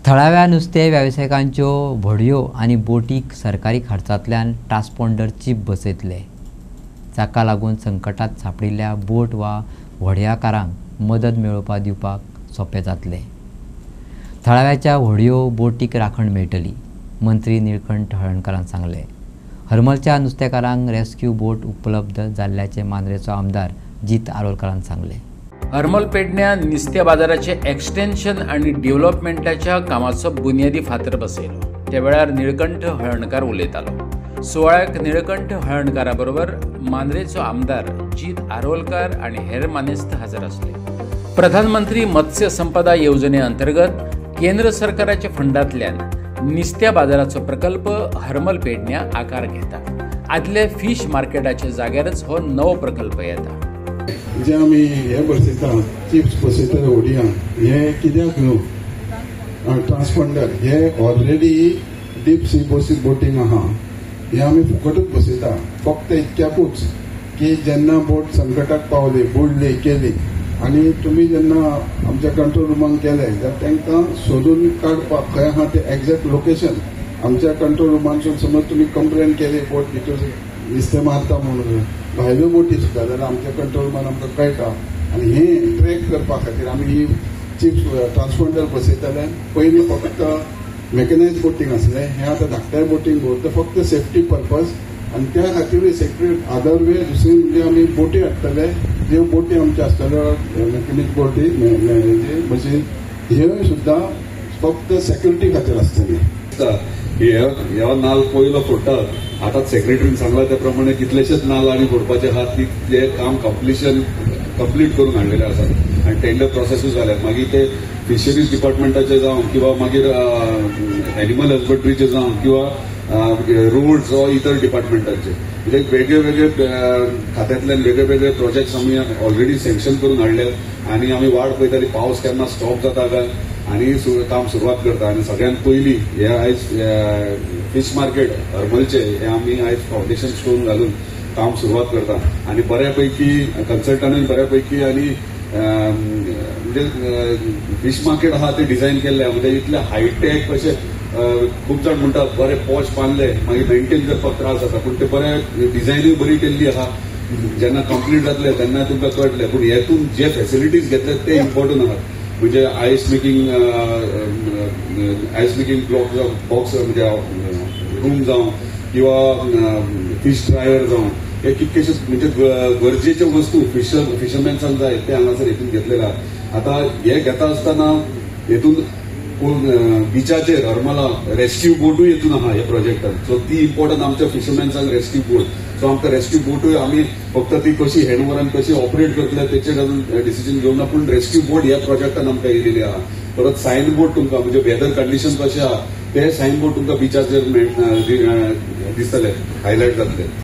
थळाव्या नुस्तें वेवसायिकांच्यो व्हडयो आनी बोटीक सरकारी खर्चांतल्यान ट्रान्सपॉन्डर चीप बसयतले, जाका लागून संकटांत सांपडिल्ल्या बोट वा व्हड्याकारांक मदत मेळोवपाक दिवपाक सोंपें जातलें. थळाव्याच्या व्हडयो बोटीक राखण मेळटली, मंत्री निळकंठ हळर्णकारान सांगलें. हरमलच्या नुस्तेकारांक रेस्क्यू बोट उपलब्ध जाल्ल्याचें मांद्रेचो आमदार जीत आरोलकारान सांगलें. हरमल पेडण्यां नुस्त्या बाजाराचे एक्सटेन्शन आनी डेव्हलपमेंटाच्या कामाचो बुन्यादी फातर बसयलो. त्या वेळार निळकंठ हळर्णकार उलयतालो. सुवाळ्याक निळकंठ हळर्णकारा बरोबर मांद्रेचो आमदार जीत आरोलकार आनी हेर मानेस्त हाजीर आसले. प्रधानमंत्री मत्स्य संपदा येवजणे अंतर्गत केंद्र सरकाराच्या फंडांतल्यान नुस्त्या बाजाराचो प्रकल्प हरमल पेडण्यां आकार घेता. आदले फिश मार्केटाच्या जाग्यारच हो नवो प्रकल्प येता. जे आमी हे बसयता चिप्स बसयता व्हडयां हे कित्याक न्हू ट्रान्सपॉन्डर हे ऑलरेडी डीप सी बोटींग आहा हे आमी फुकटूच बसयता. फक्त इतक्याकूच की जेन्ना बोट संकटाक पावली बुडली केली आनी तुमी जेन्ना आमच्या कंट्रोल रुमान केले जाल्यार तांकां सोदून काडपाक खंय आहा ते एक्झॅक्ट लोकेशन आमच्या कंट्रोल रुमानसून समज तुमी कंप्लेन केली बोट भितर नुस्तें मारता म्हणून भायल्यो बोटी सुद्दां जाल्यार आमच्या कंट्रोल रुमान आमकां कळटा आनी हे ट्रॅक करपा खातीर आमी ही चिप्स ट्रान्सपॉन्डर बसयताले. पयलीं फक्त मेकनायज बोटींग आसलें, हे आतां धाकट्या बोटींग दवरता फक्त सेफ्टी पर्पज आनी त्या खातीर सेक्रेट अदर वे दुसरी म्हणजे आमी बोटी हाडटले ज्यो बोटी आमच्यो आसतल्यो मेकॅनिक बोटी मशीन ह्यो सुद्दां फक्त सेक्युरिटी खातीर आसतली. ह्या नाल पयलो फोडटात. आतां सेक्रेटरीन सांगला त्या प्रमाणे कितलेशेच नाल आनी फोडपाचे आहात ते काम कंप्लीट करून हाडलेले आसात आनी टेंडर प्रोसेसूय जाल्यात. मागीर ते फिशरीज डिपार्टमेंटाचे जावं किंवा मागीर एनिमल हजबंड्रीचे जावं किंवा रोड्स वा इतर डिपार्टमेंटाचे म्हणजे वेगळे वेगळे खात्यांतल्यान वेगळे वेगळे प्रोजेक्ट्स आमी ऑलरेडी सँक्शन करून हाडल्यात आनी आमी वाट पळयताली पावस केन्ना स्टॉप जाता काय आनी काम सुरवात करता. आनी सगळ्यात पयलीं हे आयज फिश मार्केट हरमलचे हे आमी आयज फावंडेशन स्टोन घालून काम सुरवात करता आनी बऱ्यापैकी कन्सल्टंटांनी बऱ्यापैकी आनी म्हणजे फिश मार्केट आहा ते डिझायन केल्ले म्हणजे इतले हायटेक अशें खूब जाण म्हणटात बरे पॉश बांदले मागीर मेंटेन करपाक त्रास जाता पूण ते बरे डिझायनूय बरी केल्ली आहा. जेन्ना कंप्लीट जातले तेन्ना तुमकां कळटलें पूण हेतून जे फॅसिलिटीज घेतले ते इम्पॉर्टंट आहात. म्हणजे आयस मेकिंग बॉक्स म्हणजे रूम जावं किंवा फिश ड्रायर जावं हे कितकेशे म्हणजे गरजेचे वस्तू फिशरमॅन्सांक जाय ते हांगासर हेतून घेतलेले आहात. आतां हे घेता आसतना हेतून बिचाचेर हरमला रेस्क्यू बोटूय हेतून आहा ह्या प्रोजेक्टान. सो ती इम्पॉर्टंट आमच्या फिशरमॅन्सांक रेस्क्यू बोट. सो आमकां रेस्क्यू बोटूय आमी फक्त ती कशी हँडओव्हरान कशी ऑपरेट करतले तेचेर अजून डिसिजन घेवना पूण रेस्क्यू बोट ह्या प्रोजेक्टान आमकां येयलेली आहा. परत सायन बोट तुमकां म्हणजे वेदर कंडिशन कशें आहा ते सायन बोट तुमकां बिचाचेर दिसतले हायलायट जातले.